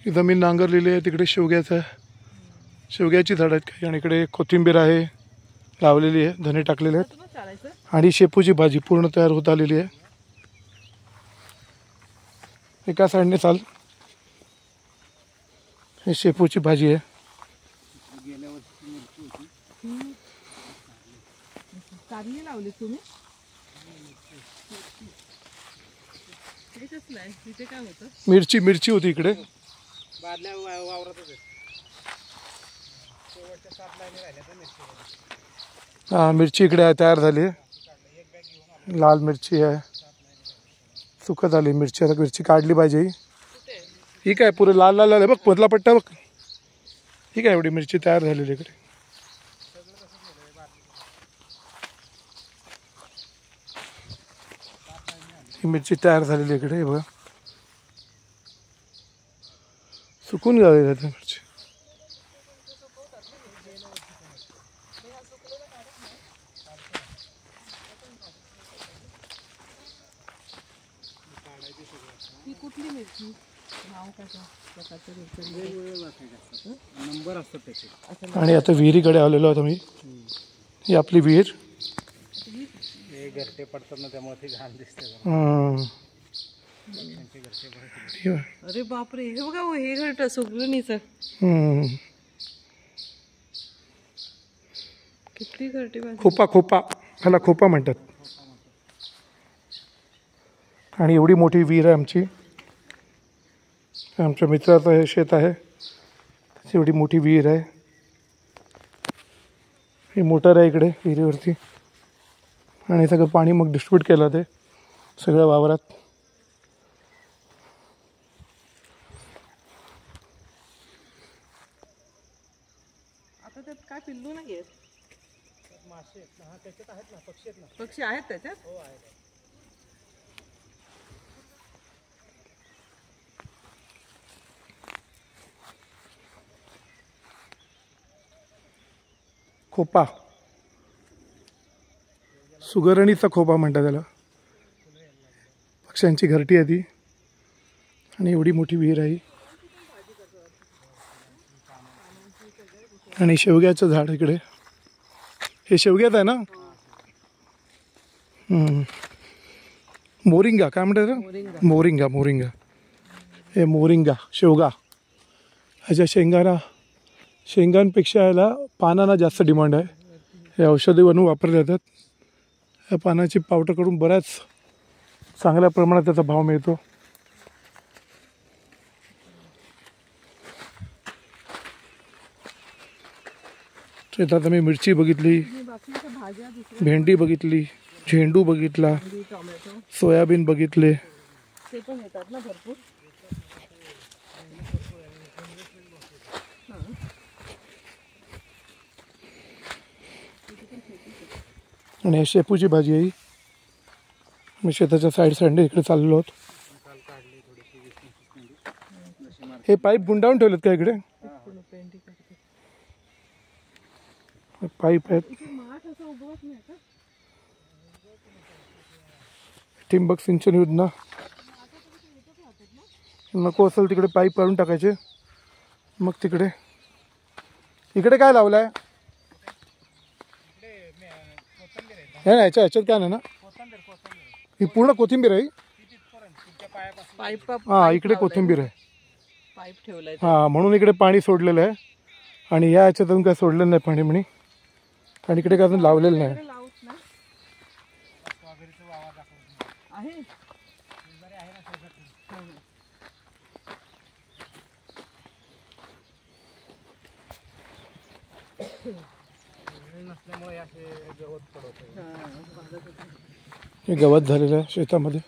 ही जमीन नांगरलेली आहे. तिकडे शेवग्याची झाडं आहेत काही आणि इकडे कोथिंबीर आहे लावलेली आहे, धने टाकलेले आहेत आणि शेपूची भाजी पूर्ण तयार होत आलेली आहे. एका साईडने चाल, हे शेपूची भाजी आहे. लावली तुम्ही मिरची होती इकडे. हा मिरची इकडे तयार झाली आहे. लाल मिरची आहे, सुकत आली मिरची. आता मिरची काढली पाहिजे. ही काय पुरे लाल लाल आहे बघ, पदला पट्टा बघ. ही काय एवढी मिरची तयार झालेली इकडे. ही मिरची तयार झालेली इकडे बघा, सुकून झालेली आहे मिरची. आणि आता विहिरीकडे आलेलो आहोत आम्ही. ही आपली विहीर. घरटे पडतात ना त्यामुळे ते घाण दिसते. अरे बापरे, हे बघा हे घरट सुगरणीच किती घरटे. खोपा ह्याला खोपा म्हणतात. आणि एवढी मोठी विहीर आहे आमची. आमच्या मित्राचं हे शेत आहे, एवढी मोठी विहीर आहे. ही मोटर आहे इकडे विहिरीवरती आणि सगळं पाणी मग डिस्ट्रीब्यूट केलं ते सगळ्या वावरात. आता त्यात काय पिल्लू नाही आहेत, मासे त्याच्यात आहेत ना, पक्षी आहेत त्याच्यात. हो आहेत. खोपा, सुगरणीचा खोपा म्हणतात त्याला. पक्ष्यांची घरटी आहे ती आणि एवढी मोठी विहीर आहे. आणि शेवग्याचं झाड इकडे. हे शेवग्यात आहे ना. मोरिंगा काय म्हणतात, मोरिंगा. हे मोरिंगा शेवगा. ह्याच्या शेंगांपेक्षा याला पानांना जास्त डिमांड आहे. हे औषधी बनवून वापरले जातात. या पानाची पावडर करून बऱ्याच चांगल्या प्रमाणात त्याचा भाव मिळतो. शेतात आम्ही मिरची बघितली, भेंडी बघितली, झेंडू बघितला, सोयाबीन बघितले. ते पण येतात ना भरपूर. आणि शेपूची भाजी आहे. मी शेताच्या साईडने इकडे चाललो आहोत. हे पाईप गुंडाळून ठेवलेत का इकडे. पाईप आहेत. ठिंबक सिंचन योजना. नको असेल तिकडे पाईप काढून टाकायचे. मग तिकडे इकडे काय लावलंय. नाही ह्याच्यात काय नाही ना. ही पूर्ण कोथिंबीर आहे. हा इकडे कोथिंबीर आहे. पाईप ठेवलाय. हा म्हणून इकडे पाणी सोडलेलं आहे. आणि या ह्याच्यातून काय सोडलेलं नाही पाणी म्हणे. आणि इकडे काय अजून लावलेलं नाही. हे गवत झालेलं आहे शेतामध्ये.